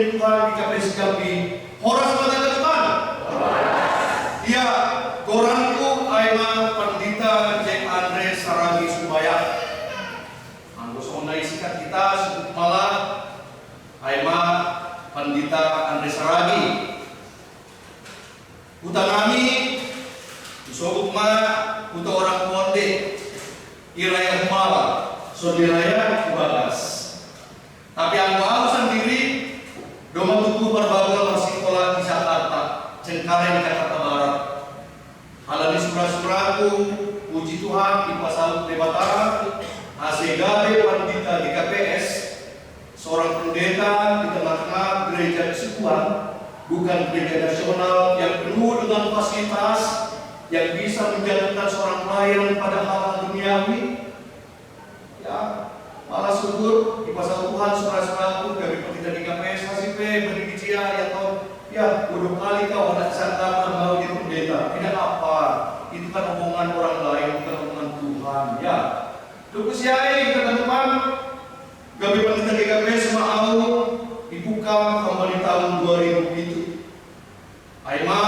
pemberian Tuhan di KPS Jambi. Horas pada depan. Ya, koranku aima Pandita Jack Andre Saragi Subaya. Anggo sonai sikat kita sebut malah aima Pandita Andre Saragi. Utang kami disobuk ma uta orang ponde iraya humala sodiraya kubagas. Tapi anggo aku sendiri doma tuku berbagai sekolah di Jakarta, Cengkareng Jakarta Barat. Halani surah-surahku, puji Tuhan di pasal Batara, ACGB Pandita di KPS, seorang pendeta di tengah-tengah gereja kesekuan, bukan gereja nasional yang penuh dengan fasilitas yang bisa menjadikan seorang pelayan pada hal duniawi. Ya, malah subur di pasal Tuhan surah-surahku dari pendeta di KPS HCP berdikcia ya toh. Ya, bodoh kali kau anak sangka mau jadi pendeta. Tidak apa, itu kan omongan orang lain, bukan omongan Tuhan. Ya, terus ya kita teman Gabi Pendeta GKP mau dibuka kembali tahun 2007. Aima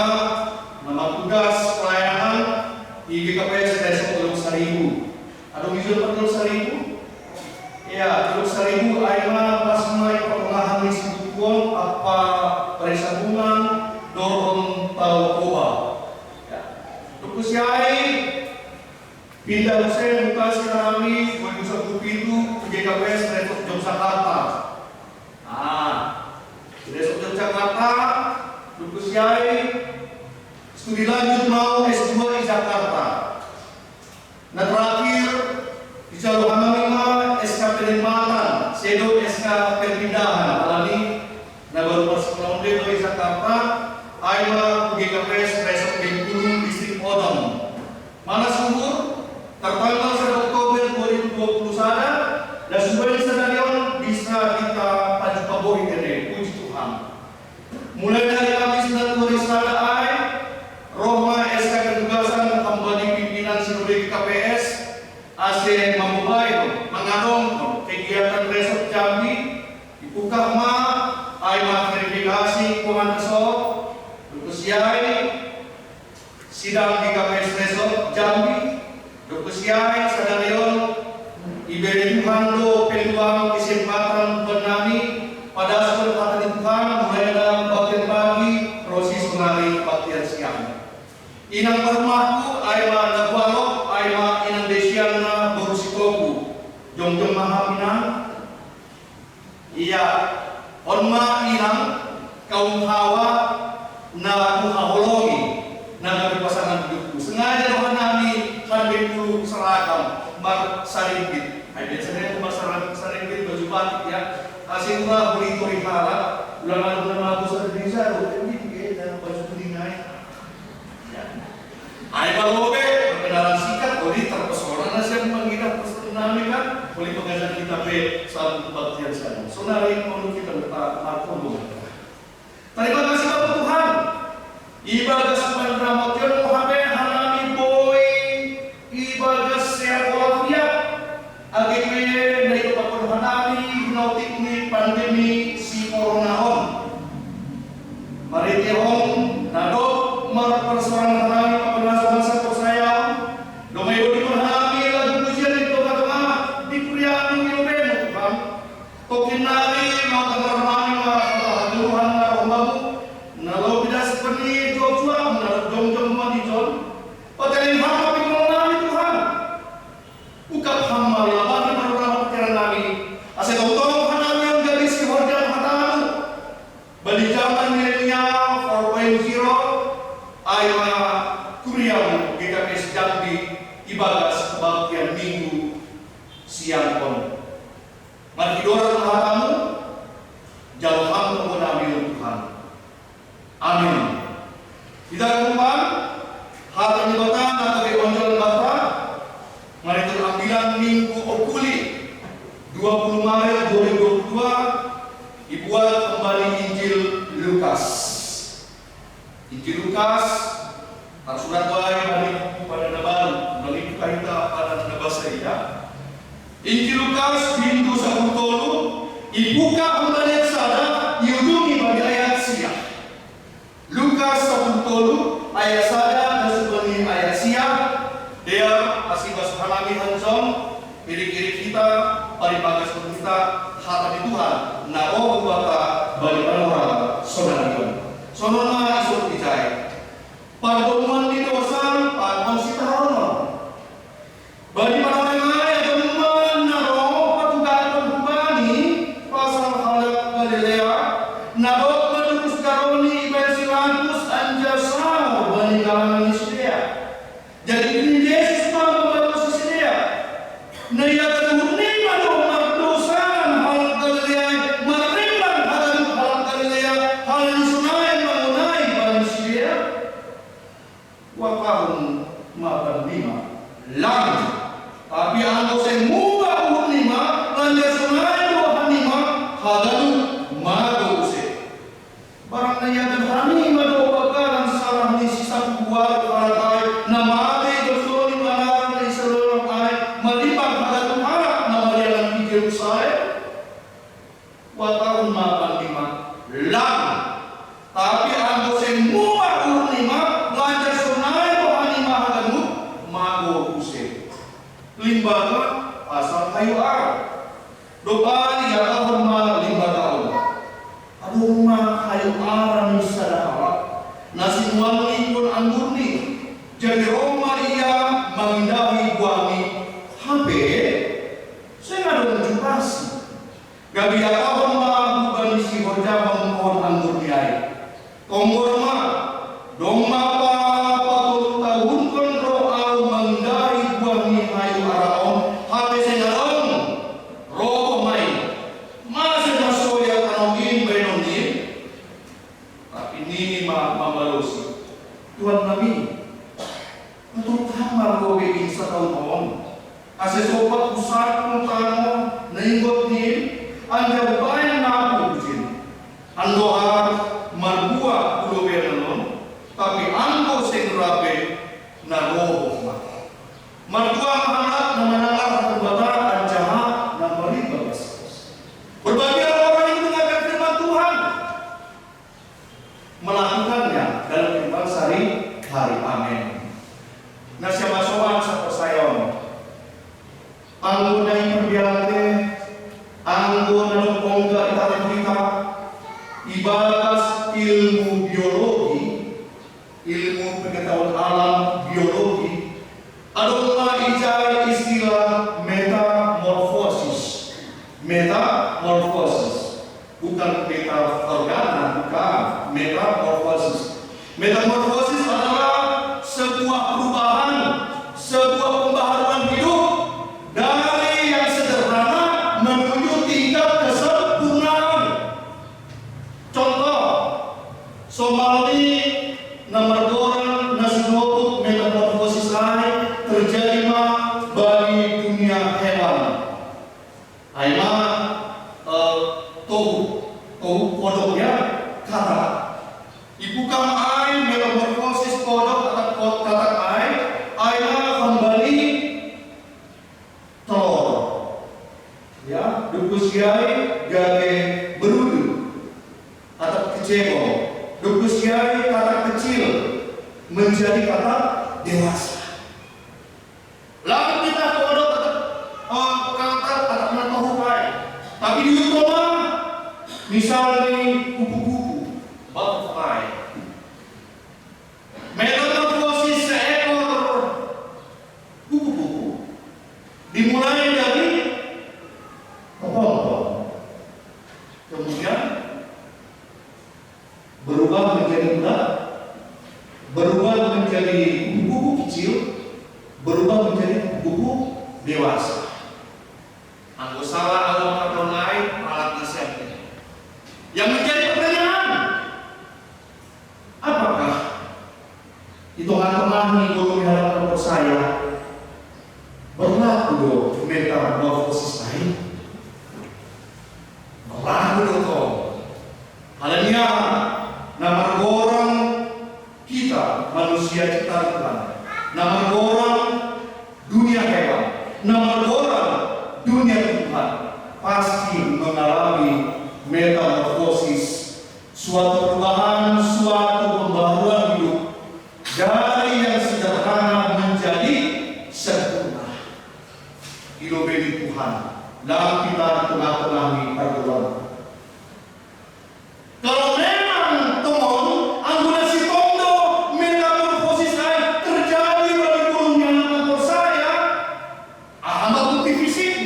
nama tugas pelayanan di GKP Sedesa Teluk Saribu. Ada misal Teluk Saribu? Ya, Teluk Saribu Aima pas mulai pengahan disebut apa persambungan dorong tau koba. Ya. Terus yai pindah usai mutasi kami 2007 ke GKPS Resort Yogyakarta. Resort Yogyakarta terus yai studi lanjut mau S2 di Jakarta. Nah terakhir di Jalur Hamamima SK Penempatan, Sedo SK Perpindahan alami. Nah baru masuk ke di Jakarta, Aima GKPS Resort Bengkulu Distrik Odong. Mana sumur? Tertanggal 1 Oktober 2020 sana dan sumber stadion bisa kita pacu kabori ini, puji Tuhan. Mulai dari Kamis dan Turis sana Roma SK Ketugasan kembali pimpinan seluruh KPS AC memulai mengadong kegiatan Resort Jambi dibuka Aima verifikasi keuangan resort, terus yai sidang di KPS Resort Jambi, terus yai sadarion iberi Tuhan lo peluang kesempatan bernami pada kesempatan Tuhan mulai dalam bagian pagi proses mengalir bagian siang. Inang permahku Aima Nabualok, Aima Inang Desiana Borusikoku, Jongjong Mahaminang. Iya. Onma ilang kaum hawa na kuhahologi na kami pasangan hidupku. Sengaja doa nami handin dulu seragam bar sarimbit. Ada saya bar sarimbit baju batik ya. Kasih murah beli torikala. Ulang nama aku sendiri saya ini dan baju kuningai. Ai balobe perkenalan sikat bodi terpesona nasihat mengira pesan nami kan boleh pengajar kita be saat kebaktian sana. Sonari perlu kita letak markono. Terima kasih kepada Tuhan. Ibadah Sumpah Ramatian Muhammad Hanami Boy ibadah sehat walafiat. AGP dari Bapak Hanami nautik ni pandemi si corona on. Mari tiong nadok persoalan Hanami keberlangsungan satu saya. Domai bodi Hanami lagu pujian itu kata di priani milben Tuhan. Tokinari mau Hanami Tuhan rahmamu. Nalo bidas seperti Joshua nalo jom mandijon. Pakai hamba pinggul Tuhan. Ukap hamba labani marah pikiran nami. Asal tong Hanami yang gadis si horjan hatamu. Bali zaman milenial 4.0 Aima Kuriamu GKPS Jambi ibadah kebaktian minggu siang pon. Mari dorong hatamu jauh hamba mengambil Tuhan. Amin. Kita kumpul hal jabatan atau onjol bata. Mari terambilan minggu okuli 20 Maret 2022 dibuat kembali Injil Lukas. Injil Lukas surat wahai pada nabaru melalui kita pada nabasa ya. Injil Lukas pintu 10 ibuka kembali sada diujung Lukas 10 ayat sada kesebani ayat sia dia asibas halami hanjong kiri-kiri kita paribagas kita hata di Tuhan naro buata bali orang saudara sonona isu dicai padoman di dosan padon sita harono bali orang lain teman naro patugan bani pasal halak Galilea naro menurus karoni bensilantus anjasau bani kalangan Yudea jadi ini Yesus mau membantu Yudea nah ia murni madu mardosan halak Galilea marimbang halak Galilea halak sunai mengunai bani Yudea wakahum makan lima lang tapi angko semua uhun lima lanjut sunai dohan lima hadalu mago use barang na yadan hani mado bakaran salah ni sisa buat paratai nama ate dosoni manaran na isalorong ay malipag hadalu harap na marialang di Jerusalem wakahum makan lima lang tapi angko semua uhun lima lanjut sunai dohan lima hadalu mago use limbaga asal kayu arab doa ya horma limbaga Allah aduh rumah kayu arab ni sadahara nasi wangi pun anggur ni jadi Roma ia mengindahi buami hampir saya nggak ada menjumpai gabi ya horma bani si horja mengohon anggur ni air kongorma doma patut tahun kontro au mengindahi buami kayu araon hampir saya robo mai masih masuk ya kanongin benongin tapi ini mambalosi Tuhan Nabi untuk kamar robe bisa tahun ase sobat pusat kano naingot ni anja bayan napu bujin ando harap marbua pulo benanon tapi ando sengrabe na robo ma marbua mahanap na manangar at bata anjaha na maribag berbagai orang yang mendengarkan firman Tuhan melakukannya dalam kehidupan sehari-hari. Amin. Nah siapa soal sa persayon anggo na imperbiate anggo na lupongga itaran kita ibadas ilmu biologi ilmu pengetahuan alam biologi adalah ijai istilah metamorfosis bukan meta organa bukan metamorfosis adalah sebuah perubahan sebuah pembaharuan hidup dari yang sederhana menuju tingkat kesempurnaan contoh Somali nomor orang nasional metamorfosis lain terjadi bagi dunia hewan aima tohu kodoknya kata ibu kamai metamorfosis kodok atau kata aina kembali telur ya dukus yai gage berudu atau kecebo dukus yai kata kecil menjadi kata dewasa lalu kita kodok kata mentohukai tapi di utama misalnya kupu-kupu butterfly metamorfosis seekor kupu-kupu dimulai dari kepompong kemudian berubah menjadi budak berubah menjadi kupu-kupu kecil berubah menjadi kupu-kupu dewasa anggo salah agama atau lain alat nasihatnya yang menjadi pertanyaan apakah hitungan temani guru di hadapan saya berlaku do metamorfosis lain berlaku do halnya nama orang kita manusia ciptaan Tuhan nama orang dunia hewan nama orang dunia Tuhan pasti mengalami metamorfosis, suatu perubahan, suatu pembaharuan dari yang sederhana menjadi sempurna. Ilo bagi Tuhan, dalam kita di tengah-tengah ini pergaulan. Kalau memang teman, anggota si tondo metamorfosis ay terjadi bagi turunnya anak saya, bukti fisik.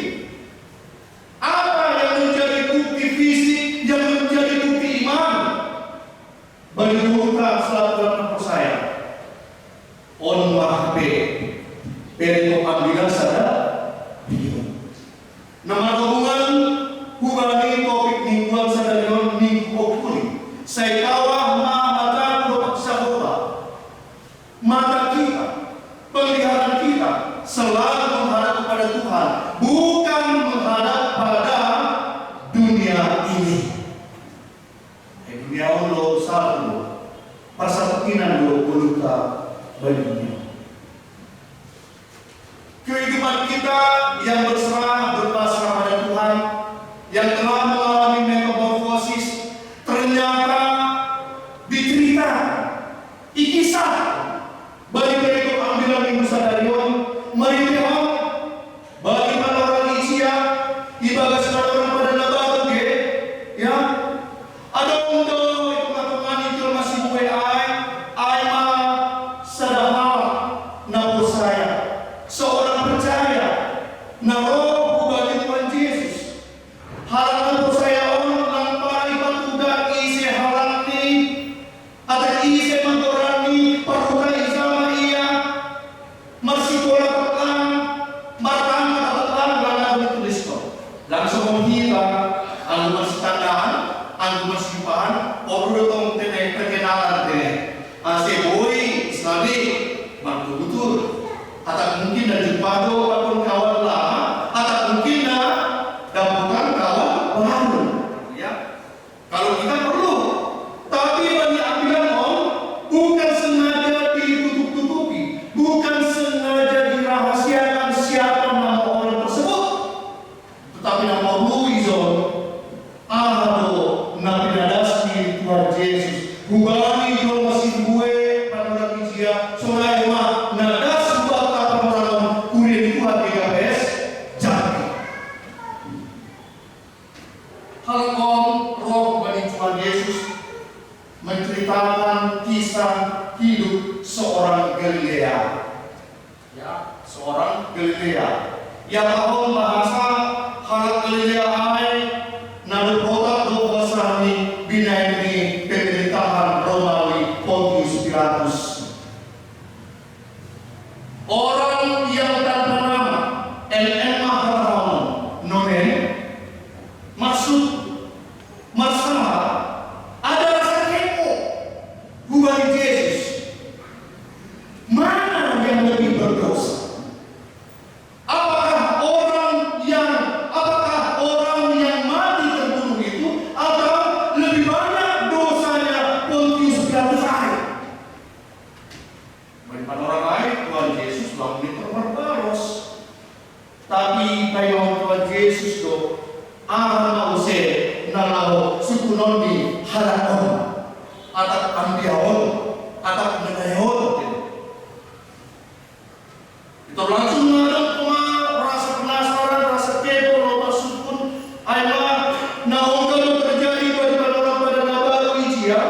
Apa yang menjadi bukti fisik, yang menjadi bukti iman bagi turunnya selalu anak saya? On mahbe, pero pambilan sada, nama hubungan hubungan topik mingguan sada yon minggu okuli. Saya kawah mata dua sahaja, mata kita, penglihatan kita selalu menghadap kepada Tuhan, bukan menghadap pada dunia ini. Dunia Allah satu, persakitan dua puluh bagi dunia. Kehidupan kita yang berserah berpasrah pada Tuhan, yang telah mengalami metamorfosis, ternyata diceritakan, ikisah bagi mereka ambilan minggu sadarion, mereka bagi para orang Asia, ibadah saudara pada nabaru ya, ada untuk itu katakan itu masih buai ai sadahal nabu saya seorang percaya naroh bagi Tuhan Yesus hal nabu saya on lampai patuga isi halakni atau isi mantorani parukai sama ia masih bola petang martan petang lalu ditulis kok langsung kita anu masih tandaan anu masih pahan orang tene perkenalan tene aseboi islami mantu betul atau mungkin dan jempado ataupun kawan lama atau mungkin bukan kawan baru ya kalau kita perlu tapi bagi ambilan bukan sengaja ditutup-tutupi, bukan sengaja dirahasiakan siapa nama orang tersebut, tetapi nama Luizon nabi nadasni Tuhan Yesus hubani jo masih gue pada manusia solema nadas buat orang kuliah Tuhan GKPS jadi hal roh bagi Tuhan Yesus menceritakan kisah hidup seorang Galilea ya seorang Galilea yang tahun bahasa hal Galilea nalu kota Basrani binaini pemerintahan Romawi Pontius Pilatus. Orang yang tanpa nama NN Maharam nomen maksud masalah ada rasa kepo hubungan Yesus mana yang lebih berdosa? Apakah orang yang mati terbunuh itu atau lebih banyak dosanya Pontius Pilatus daripada orang lain? Tuhan Yesus lalu diperbaros tapi kayak Tuhan Yesus do use nalau suku nondi halakon atau ambiaon atau menayon itu langsung ngadap rasa penasaran, rasa kepo, rasa sukun ayah naunggal terjadi pada orang pada nabaru ijia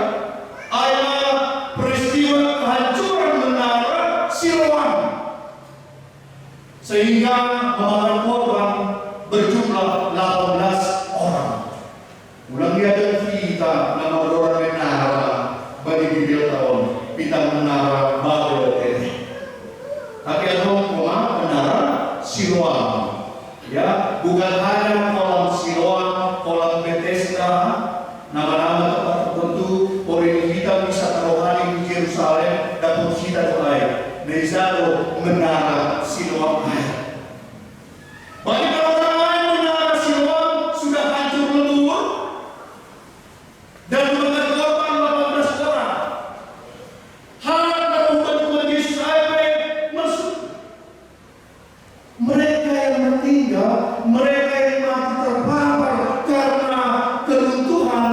ayah peristiwa kehancuran menara Siloam sehingga memakan korban berjumlah 18 orang. Ulang dia dan kita nama orang menara bagi bibir tahun kita menara Babel ini. Tapi ada menara Siloam, ya bukan hanya kolam Siloam, kolam Bethesda, nama-nama tempat tertentu. Orang kita bisa rohani di Yerusalem dan kita lain. Nezaro menara Siloam. Bagi orang lain menara Siloam sudah hancur lebur dan memakan korban 18 orang. Harap Tuhan Yesus masuk. Mereka yang meninggal, mereka yang mati terpapar karena keruntuhan,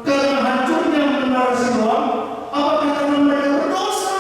karena hancurnya menara Siloam, apakah karena mereka berdosa?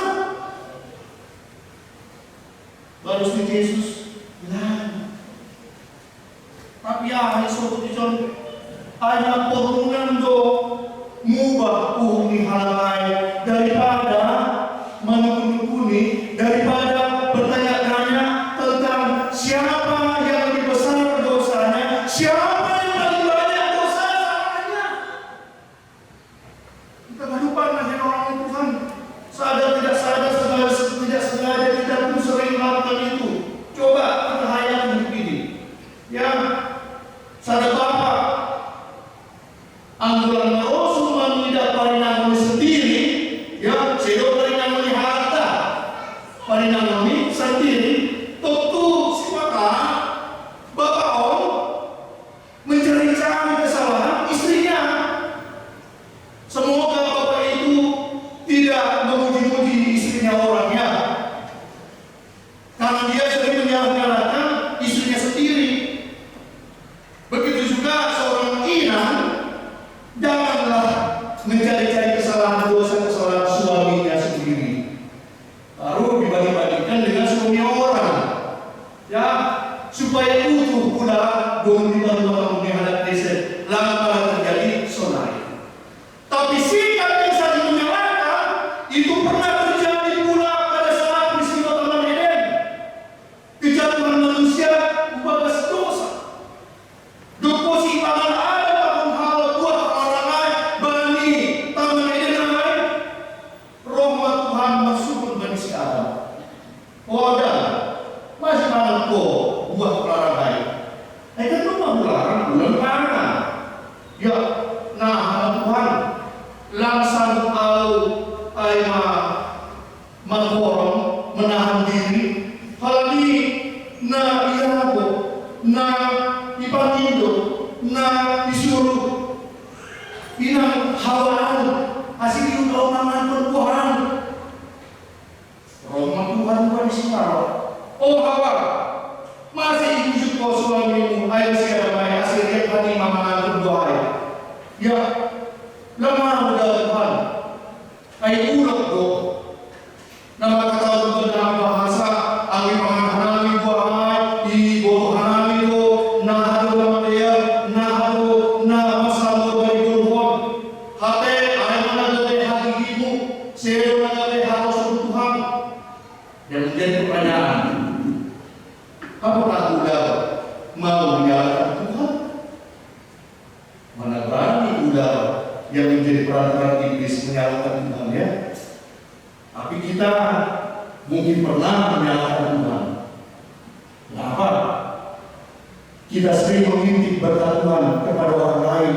magorong, menahan diri, halani na ihago, na ipangindo, na isuruh, inang hawaan, asing yung kaumangan Tuhan. Roma Tuhan bukan Israel. Oh Hawa, masih ibu kau suamimu, ayo siapa mai asing lihat hati mamangan Tuhan. Ya, lemah udah Tuhan. Ayo ulok do. Nama kata dalam bahasa angin hanami buah ibu hanami do na hado nama dia na hado na masalah dari Tuhan. Hati ayam mana dari hati ibu, seru mana dari hati Tuhan. Yang menjadi pertanyaan, apakah udah mau menyalahkan Tuhan? Mana berani udah yang menjadi perantara iblis menyalahkan Tuhan ya? Tapi kita mungkin pernah menyalahkan Tuhan. Kenapa? Kita sering mengintip berkat Tuhan kepada orang lain.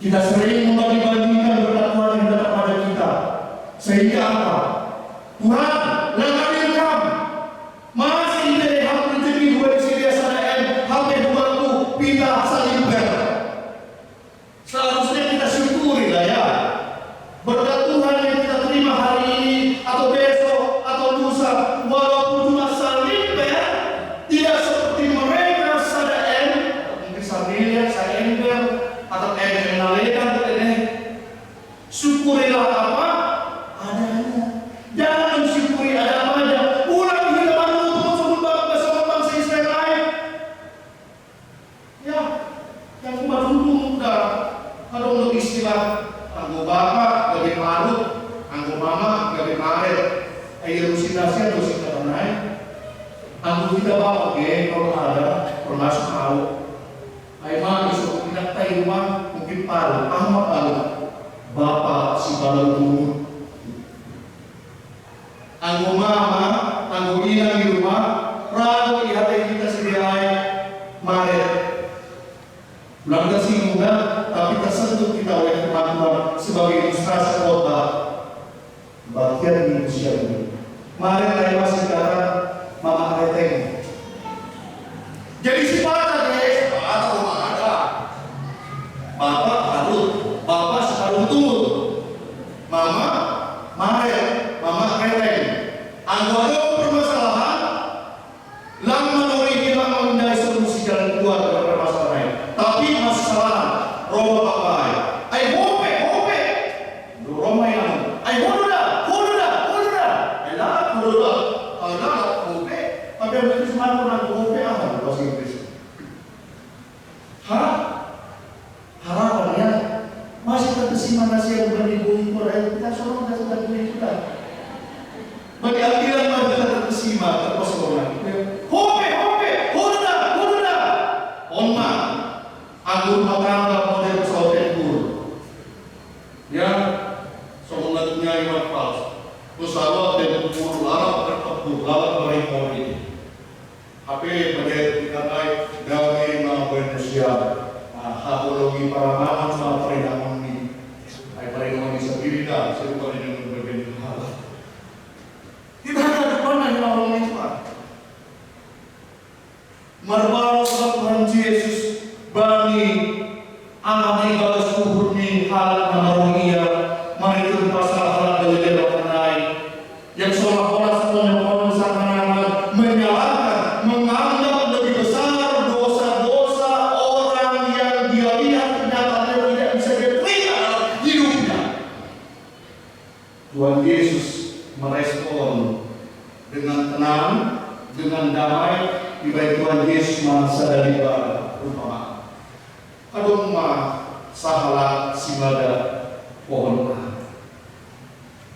Kita sering membanding-bandingkan berkat Tuhan yang datang pada kita. Sehingga apa? Tuhan, langkah income. Masih dari hal rezeki dua isi sana HP buatku pindah salimber. Seharusnya kita syukuri lah ya. Berkat Tuhan yang kita terima hari ini atau besok atau lusa, walaupun cuma salimber, tidak seperti mereka sadar mungkin sambil salimber atau menalekan ini. Syukurilah apa adanya. Jangan mensyukuri ada apa aja. Ulang hidupan untuk bersama bangsa Israel lain. Ya, yang beruntung muda. Kalau untuk istilah anggo bapak gawe marut, anggo mama gawe maret. Ayo lusinasi atau singkatan naik. Anggo kita bapak ge kalau ada termasuk tahu. Ayo mah besok pindah tay rumah mungkin paru, ahmad paru. Bapak si paru umur. Anggo mama, anggo inang di rumah, ragu di hati kita sendiri maret. Ulang kasih muda, tapi tersentuh kita oleh firman Tuhan sebagai ilustrasi khotbah bagian di usia ini. Maret dari masih sekarang mama reteng. Jadi sifat guys, atau rumah ada. Bapak harus, bapak sekarang turun. Mama, maret, mama reteng. Anggota permasalahan, lama menurut lama mencari solusi jalan keluar dari permasalahan. Tapi masalah Roma papai. Ay hope. Roma yang. Ay hoda. Ela hoda. Hope. Tapi yang itu semua orang hope apa bahasa Inggris. Harapannya masih terkesima nasi yang beribu Quran kita semua sudah kita. Bagi akhiran kita terkesima terpesona. Hope. Hoda. Oma. Anggur matangga model pesawat tempur. Ya, semuanya dunia iman palsu. Pesawat tempur larat tertempur, larat mereka ini. Tapi pada kita naik dari manusia, hapologi para manusia sama perendaman ini. Perendaman ini sendiri dah, saya bukan dengan berbeda hal. Kita ada mana yang orang itu? Marwah Tuhan Yesus. Bani ahli balas kubur ni hal namaruia maritul pasal hal dari lain yang seolah-olah semuanya sangat menyalahkan menganggap lebih besar dosa-dosa orang yang dia lihat ternyata tidak bisa diterima dalam hidupnya. Tuhan Yesus merespon dengan tenang, dengan damai. Tiba Tuhan Yesus mangsa dari barat umpama. Aduh sahalat simada pohon.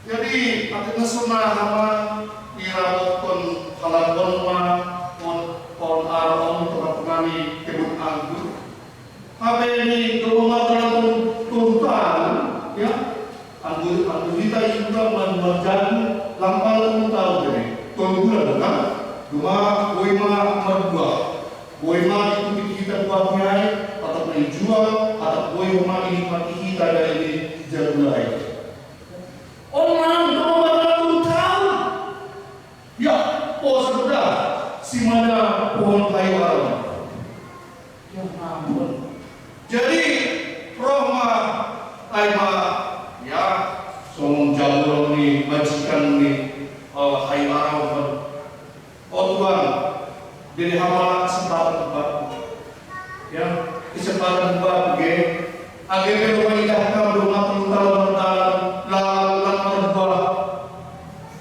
Jadi akhirnya sunnah hama irawat kon halakon kon aron teman-temani kebun anggur. Apa ini rumah terang tuntan ya anggur kita juga menjaga lampal tahu jadi tuntunan bukan rumah Boy ma itu kita buatnya atau dijual atau boy ma ini mati kita dari jadulai. Orang kalau tahu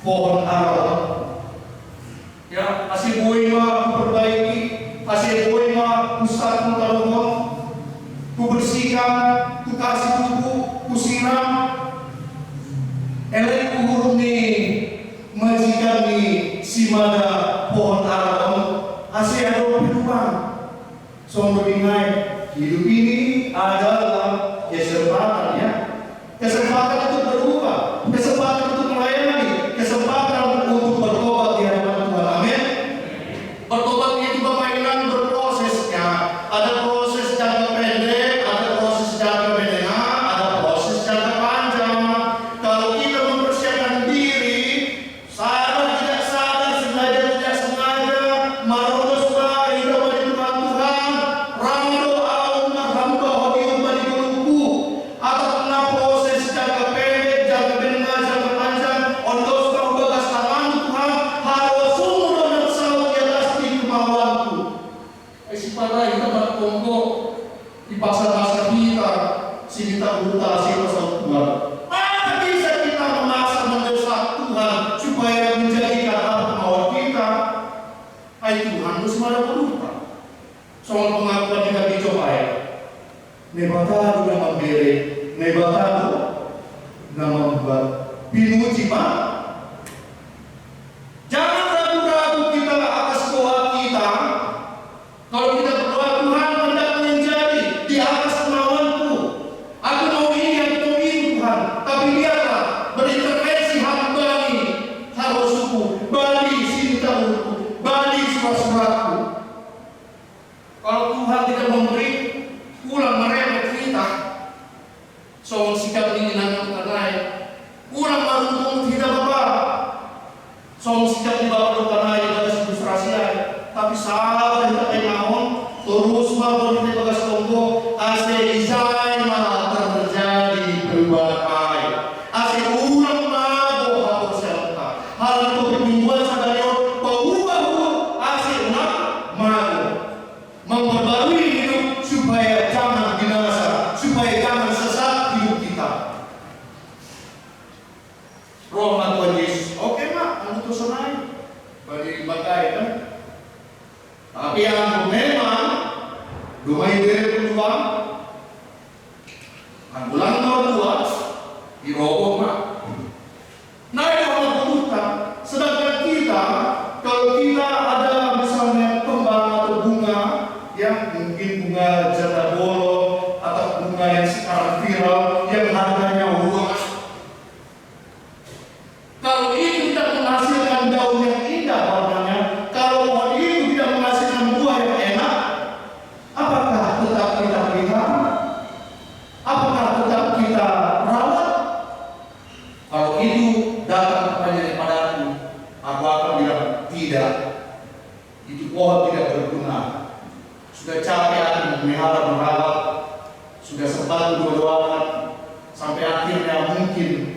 pohon ara. Ya, asih buhay ma kuperbaiki, asih buhay ma kusat mo talungon, kubersihkan, kukasih tubuh, kusiram. Elek kuhurung ni majikan ni simada pohon ara asih ada kehidupan. Sombong bingai, hidup ini adalah kesempatan ya. Kesempatan untuk berubah, kesempatan untuk melayani, kesempatan untuk bertobat di hadapan Tuhan. Amin. Bertobat itu permainan berprosesnya. Ada proses jangka pendek, ada proses jangka menengah, ada proses jangka panjang. Kalau kita mempersiapkan diri, sadar tidak sadar, sengaja tidak sengaja, marah kita bagi Tuhan Tuhan, ramdo au hamba hodium bagi guluku, atau kena proses jangka pendek, jangka menengah, jangka panjang, ondos kau bagas tangan Tuhan, harus sumur dan selalu di atas di kemauanku. Pada kita bertonggo di pasar kita, si kita buta, si pasal Tuhan. Mana bisa kita memaksa mendesak Tuhan supaya menjadikan apa kemauan kita? Hai Tuhan, itu semua berubah. Soal pengakuan kita dicoba ya. Nebataru yang memberi, nebataru yang membuat pinuji pak. Jangan ragu-ragu kita atas doa kita. Kalau kita berdoa, Tuhan hendak menjadi di atas kemauanku. Aku mau ini, aku mau itu Tuhan. Tapi biarlah berintervensi hamba ini. Harus suku, bali sintaku, bali surat-suratku. Kalau Tuhan tidak memberi, ulang merepek kita. Soal sikap ini nanti ternaik. Ulang maruntung kita Bapak. Soal sikap di bawah ternaik pada frustrasi. Tapi salah kita pengen terus mau kita bagas tonggo ase isai mah terjadi perubahan ase ulang mago harus serta hal itu membuat sadar bahwa ase ulang mago memperbarui hidup supaya jangan binasa, supaya jangan sesat hidup kita. Roh Tuhan Yesus, oke mak, anu tuh senai bagi bagai kan. Tapi yang memang lumai dari peluang, bulan kedua diroboh mak. Nah itu orang berhutang. Sedangkan kita, kalau kita ada misalnya kembang atau bunga, ya mungkin bunga janda bolong atau bunga yang sekarang viral yang harganya uang. Kalau itu tidak menghasilkan daun yang indah warnanya, kalau pohon itu tidak menghasilkan buah yang enak, apakah tetap kita pelihara? Apakah tetap kita rawat? Kalau itu datang kepadaku, aku akan bilang tidak. Itu pohon tidak berguna. Sudah capek aku memelihara merawat, sudah sempat berdoakan, sampai akhirnya mungkin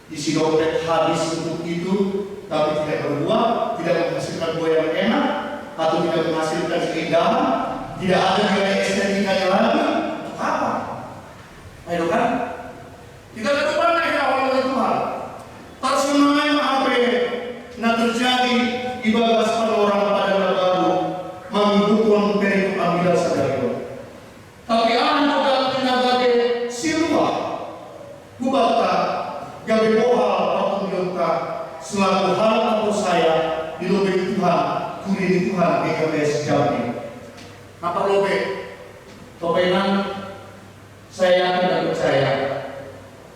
isi dompet habis untuk itu, tapi tidak berbuah, tidak menghasilkan buah yang enak, atau tidak menghasilkan keindahan, tidak ada nilai estetikanya lagi. Untuk apa? Ayo kan? Kita lihat mana ya oleh Tuhan. Tersenai apa yang terjadi di bagas orang pada baru membutuhkan perikop ambil sadar. Tapi anak tenaga de silwa, kubata gabe bohal atau miluka selalu hal atau saya di lobe Tuhan, kuri Tuhan GKBS Jambi. Apa lobe? Topenan saya tidak percaya.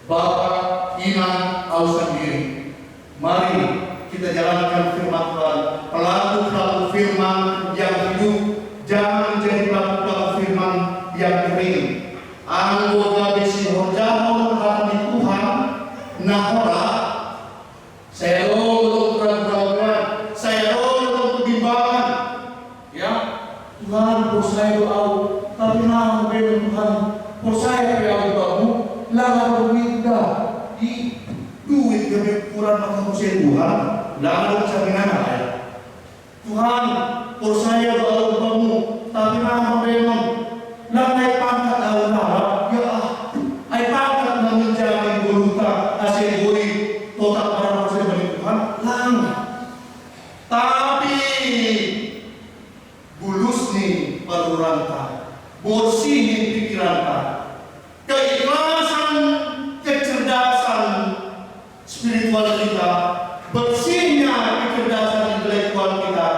Bapak, Iman, au sendiri. Mari kita jalankan firman Tuhan. Pelaku-pelaku firman yang hidup, jangan menjadi pelaku-pelaku firman yang kering. Anggota besi horjahon hati Tuhan. Nahora, saya untuk peraturan, saya untuk bimbangan, ya Tuhan percaya doa, tapi nama Tuhan percaya doa kamu, lama berbeda di duit lebih kurang maka percaya Tuhan, lama bersabinan ya. Tuhan percaya doa kamu, tapi nama memang lama pangkat Allah, ya ay pangkat menjamin guluta asing guri total para percaya bagi Tuhan. Bersihkan pikiran kita. Keikhlasan, kecerdasan spiritual kita, bersihnya kecerdasan intelektual kita,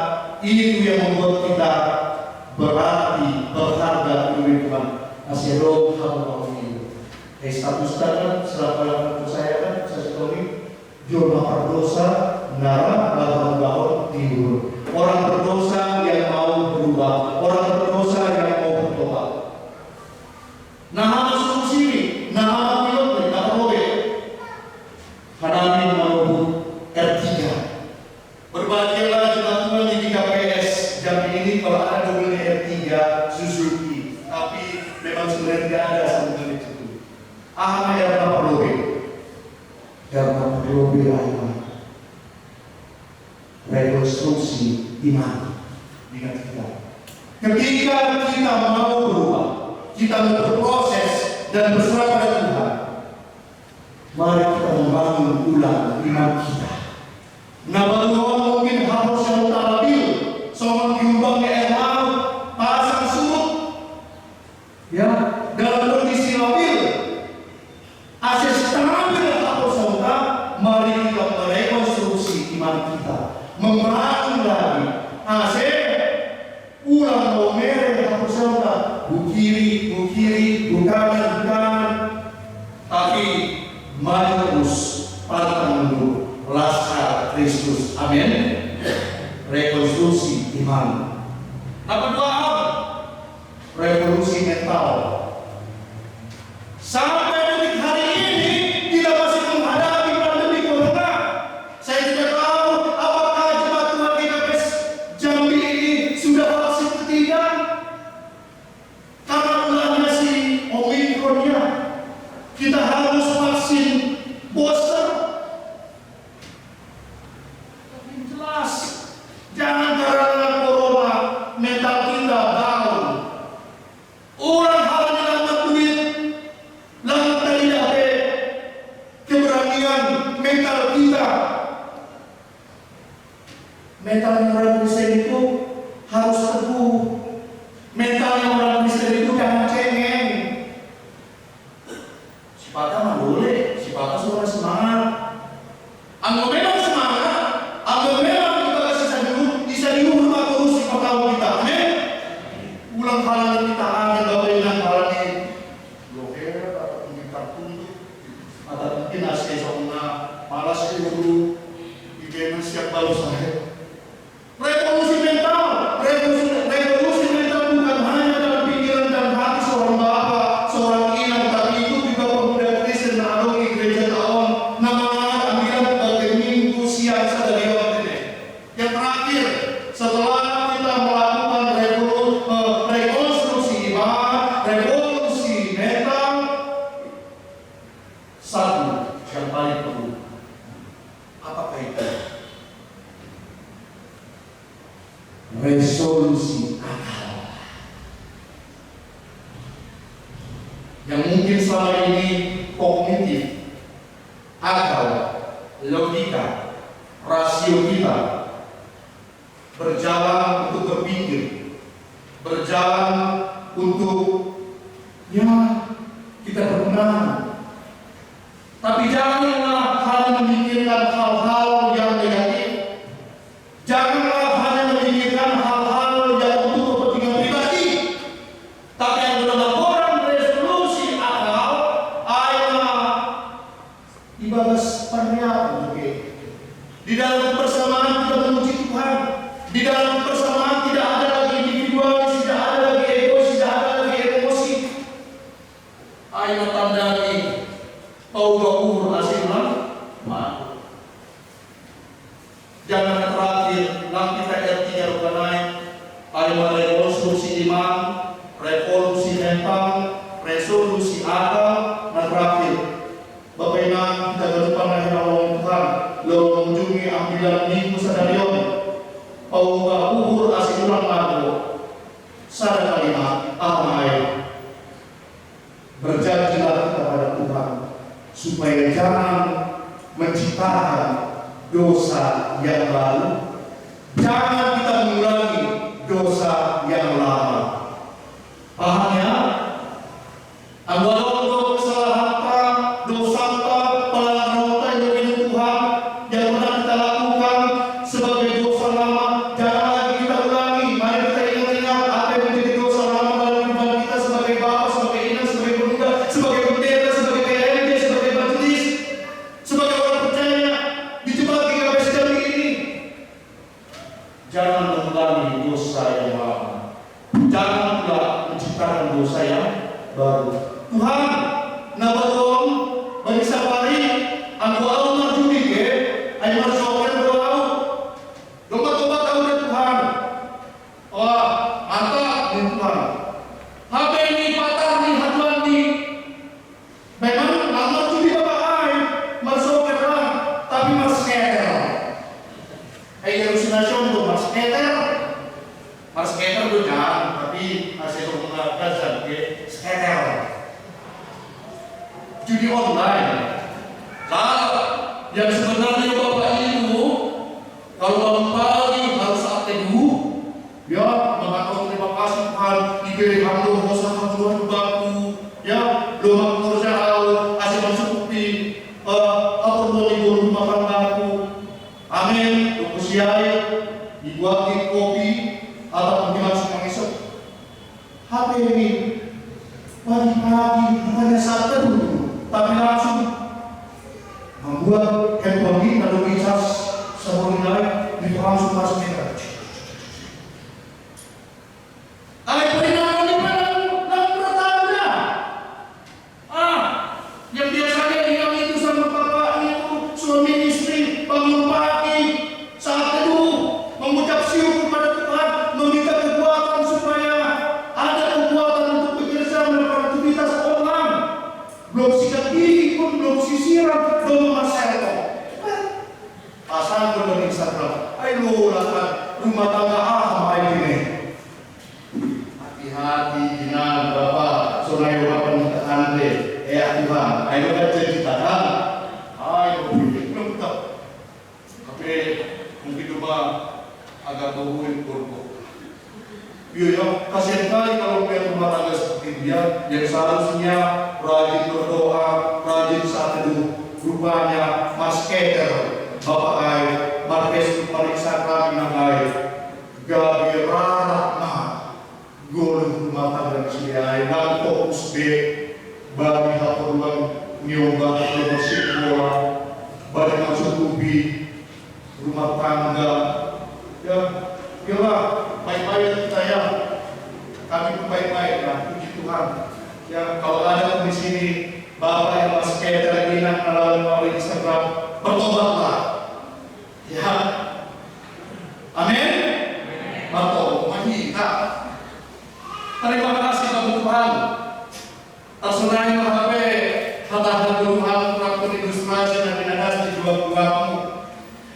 itu yang membuat kita berarti, berharga di Tuhan. Asyadok hamba ini. Status kan, selalu saya kan, saya sekali jurnal berdosa, nara, bahon tidur. Orang berdosa yang mau berubah, orang berdosa yang mau bertobat. Nah, solusi, nah, pilot, nah, robek. Hanamin mau R3. Berbahagialah jemaat Tuhan di KPS jam ini kalau ada mobil R3 Suzuki, tapi memang sebenarnya tidak ada sama itu. Ahma yang perlu, yang perlu ayat rekonstruksi iman dengan kita. Ketika kita mau berubah, kita mau berproses dan berserah pada Tuhan, mari kita membangun ulang iman kita. Nah, bahwa mungkin harus yang terabil, soal diubahnya air laut, pasang surut, ya, dalam kondisi labil, akses stabil harus kita, mari kita merekonstruksi iman kita, membangun lagi, ulang nomere harus kita, bukiri, bukan, tapi mari terus pantang mundur, laskar Kristus, amin. Rekonstruksi iman. Nah, kedua hal, revolusi mental. Sampai detik hari ini kita masih menghadapi pandemi corona. Saya tidak tahu apakah jemaat Tuhan di KPS Jambi ini sudah vaksin ketiga karena ulangnya si Omikronnya. Kita harus vaksin booster. Tapi jelas, jangan karena corona mental kita down. Orang hanya dapat duit, lalu tidak ada keberanian mental kita. Mental yang orang Kristen itu harus teguh. Mental yang orang Kristen itu jangan cengeng. Sifatnya mah boleh, sifatnya suara semangat. Anggap memang semangat, anggap memang kita bisa diurut terus di kepala kita. Amin. Ulang halangan kita amin bahwa dengan hal ini bloker atau kita tunduk atau mungkin asli sauna malas dulu di siap baru saya. Revolusi mental bukan hanya dalam pikiran dan hati seorang bapak, seorang inang, tapi itu juga pemuda Kristen mengadungi gereja tahun namanya ambilan bagi minggu siang sadari ini. Yang terakhir, setelah kita melakukan rekonstruksi iman, revolusi mental, satu yang paling perlu, apakah itu? Resolusi akal. Yang mungkin selama ini kognitif, akal, logika, rasio kita berjalan untuk berpikir, berjalan untuk ya kita berkenan. Tapi janganlah hanya memikirkan hal-hal yang negatif. Janganlah hanya memikirkan hal-hal yang untuk kepentingan pribadi. Tapi yang benar-benar resolusi akal adalah ibadah perniagaan. Di dalam persamaan kita memuji Tuhan. Di dalam persamaan tidak ada lagi individualis, tidak ada lagi egois, tidak ada lagi emosi. Ayo tandani Pauga hasilnya maaf. Jangan terakhir lang kita R3 rukanay ay revolusi iman, revolusi mental, resolusi akal, na terakhir bagaimana kita berdepan dengan Allah Tuhan lalu mengunjungi ambilan minggu sadarion Pauga asilulang mago sada kalimat amai berjanjilah kepada Tuhan supaya jangan menciptakan dosa yang lalu, jangan kita mengulangi dosa yang lama. Pahamnya ay marsoker doang. Lumat-lumat tahu na Tuhan. Wah, mantap ni Tuhan. Habe ni patah ni haduan ni. Memang lama tu di bawah ay marsoker lang, tapi masketer. Ay halusinasyon tu masketer. Masketer tu jangan, tapi masih mengatakan sebagai skater. Judi online. Nah, yang sebenarnya Bapak Ibu, kalau malam pagi harus saat teduh, ya mengatakan terima kasih Tuhan, diberi hamdul hosanna Tuhan baku, ya doa kerjaan, asih mencukupi, apa boleh guru makan baku, amin, usiai, dibuatin kopi, atau mungkin langsung mengisap. HP ini pagi-pagi bukannya saat teduh, tapi langsung membuat handphone ini lalu dicas sebelum naik itu langsung masuk internet. Ada peringaman di dalam pertanda. Yang biasanya yang itu sama bapaknya itu suami istri bangun pagi saat teduh mengucap syukur pada Tuhan, meminta kekuatan supaya ada kekuatan untuk bekerja melakukan aktivitas online. Belum sikat gigi pun belum sisiran, belum memaserto. Pasang berbagai Instagram. Ayo lakukan rumah tangga sama ini. Hati-hati dengan Bapak. Sunai Bapak Andre. Tuhan. Ayo baca citakan. Ayo belum tahu. Tapi mungkin cuma agak bohongin kurko. Iya, kasihan kali kalau punya rumah tangga seperti dia yang seharusnya rajin berdoa, rajin saat teduh, rupanya masketer, Bapak ay, marques periksa kami nangai, gabi raratna, golong rumah tangga siya, nang fokus be, bagi hapuruan nyoba masih bola, bagi masuk tubi, rumah tangga, ya, ya baik-baik kita ya, kami pun baik-baik ya, puji Tuhan. Ya kalau ada di sini Bapak yang masketer ini melalui Instagram, bertobatlah. Ya, amin. Bapak, mahita. Terima kasih Tuhan. Tersenai HP, kata Tuhan melakukan ilustrasi dan binadas di dua bulanmu.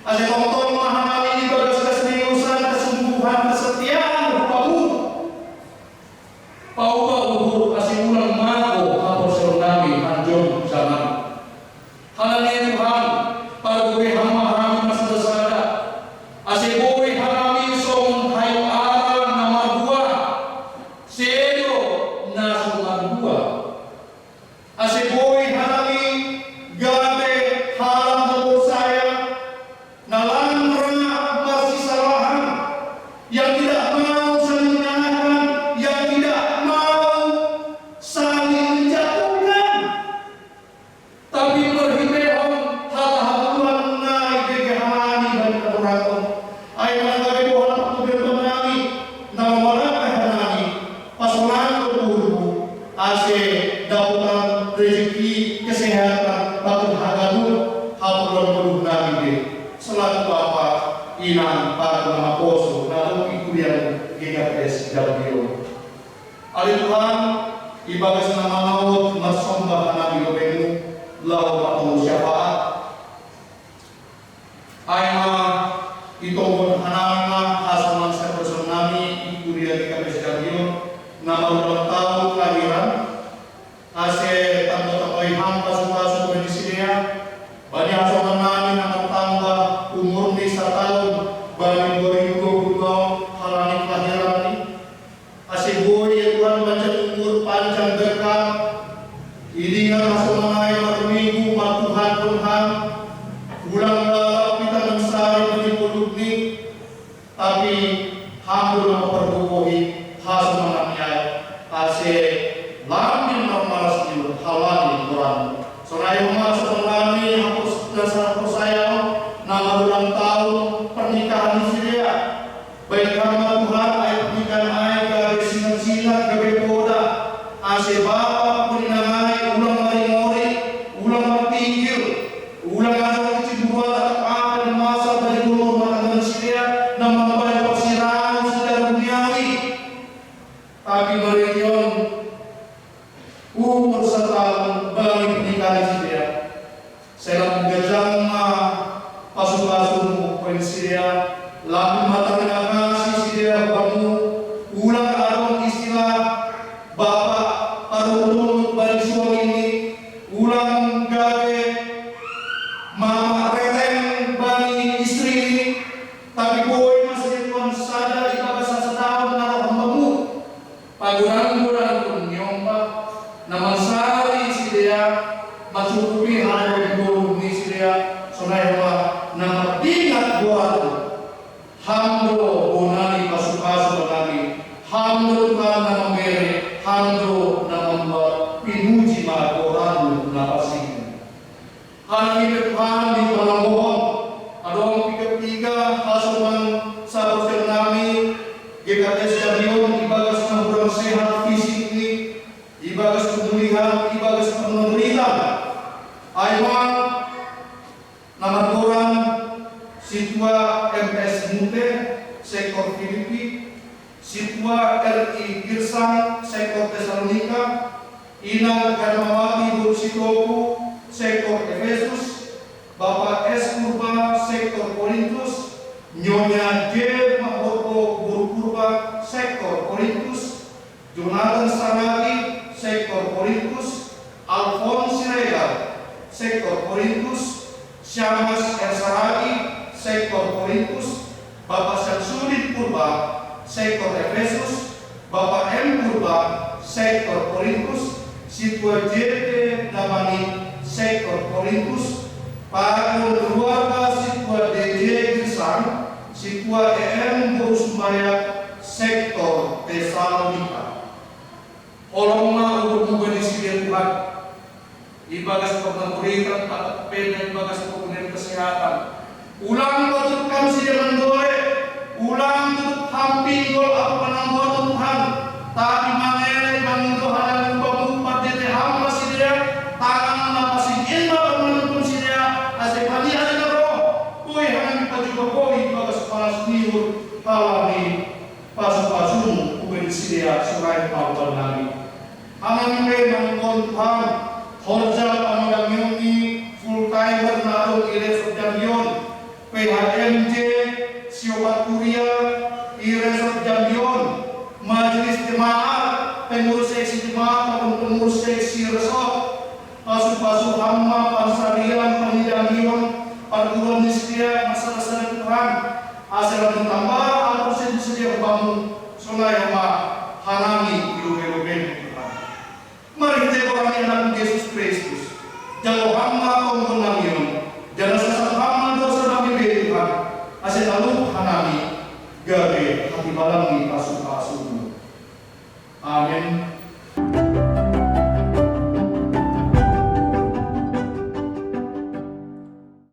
Asal tonton memahami ibadah keseriusan, kesungguhan, kesetiaan, Pauba uhur asing ulang mako hapos tsunami anjong zaman. Halanya Tuhan, para gue hama harami masdasada. Asing gue harami song hayo ara nama gua. Sedo nasu gua. Asing gue harami gabe haram tabur saya. Nalang rana masih salahan yang tidak mau saling menyalahkan, yang tidak saling menjatuhkan, tapi berhibahon hal-haluan naik kegehamani dan kebenaran. Ayo menanggapi Tuhan untuk berbenami, nawaran kehenani, pasangan berburuh, ase dautan rezeki kesehatan, batu hagadun, hapuran beruh nabi selaku Bapak Inan para nama poso, namun itu yang GKPS Jabio. Ali Tuhan, ibadah senama maut marsomba nabi lobemu lau matau syafaat. Aima itobon hanama asaman seperson nami itu dia GKPS Jabio. Nama ulang tahun kelahiran, ase tanda tapai hampa suka berisnya. Bani asaman nami nama tangga umur ni 1 tahun, bani 2022 halani kelahiran ni. Asih boy ya Tuhan macam umur panjang berkah. Ini yang rasa mengenai minggu Tuhan Tuhan. Ulang lalap kita mensari menipuluk ni. Tapi hampir memperbukuhi hasil menangnya. Asih lamin normal sendiri halani Quran. Soalnya masuk mengalami hapus dasar persayang. Nama ulang tahun pernikahan Syria. Baik karena Tuhan ayat pernikahan ayat dari sinat-sinat ke bepoda. Ase bapak pun namai ulang mari-mori, ulang pinggir, ulang ada kecil dua atau apa pasumu pensia lalu mata kasih sidia kamu ulang arong istilah bapak paruh bagi suami ini ulang gawe mama reteng bagi istri ini tapi boy masih Tuhan sadar ibadah setahun naruh hambamu paguran-guran pun nyomba nama sari sidia masukupi harum ni sidia sonaiwa nama dingat buat hamdo bonani pasu-pasu bonani hamdo kana memberi hamdo nama pinuji magoran napasing hari Tuhan di Palangbohon adong tiga hasuman sabot nami GKS Jadion ibagas kurang sehat fisik ini ibagas pemulihan ibagas penuritan ayman nama kurang Sitwa MS Mute, sektor Filipi, Sitwa RI Girsang, sektor Tesalonika, Inang Karmawati Guru Sitoku, sektor Efesus, Bapak S. Purba, sektor Korintus, Nyonya J. Mahorko Guru Purba, sektor Korintus, Jonathan Saragi, sektor Korintus, Alphonse Siregar, sektor Korintus, Syamas Ersaragi, sektor Korintus, Bapak Syamsuddin Purba, sektor Efesus, Bapak M. Purba, sektor Korintus, Sitwa JT Damani, sektor Korintus, Pak keluarga Sitwa DJ Girsang, Sitwa EM Borusumaya, sektor Tesalonika. Olongna untuk mengisi Tuhan, ibagas pengamuritan, tak pena ibagas pengulian kesehatan. Ulang patut kami sidia mendore, ulang tutut hamping gol apa penangguan Tuhan. Tapi mangere bangin Tuhan dan pemumpat dete hamba sidia, tangan napasing inna pemenuntung sidia, asik hati ada roh. Kue hangi pajuga koi bagas panas niur, halami pasu-pasumu kuben sidia surai mawal nami. Hangi memang Tuhan, horja pamagang yungi, full timer narung iresok jambion. PHMJ, Siobat Kuria, Iresort Jambion, Majelis Jemaat, pengurus seksi jemaat maupun pengurus seksi resort, pasu-pasu hamba, pansarian, penidamion, perguruan nistia, masalah Tuhan, asal ditambah, atau sedia bangun, sungai hamba, hanami, ilu-ilu Tuhan. Mari kita orang anak Yesus Kristus, jauh hamba pengunamion, jangan sesat hamba dosa Tuhan, asal lalu hanami, gabe hati balangi pasu-pasu. Amin.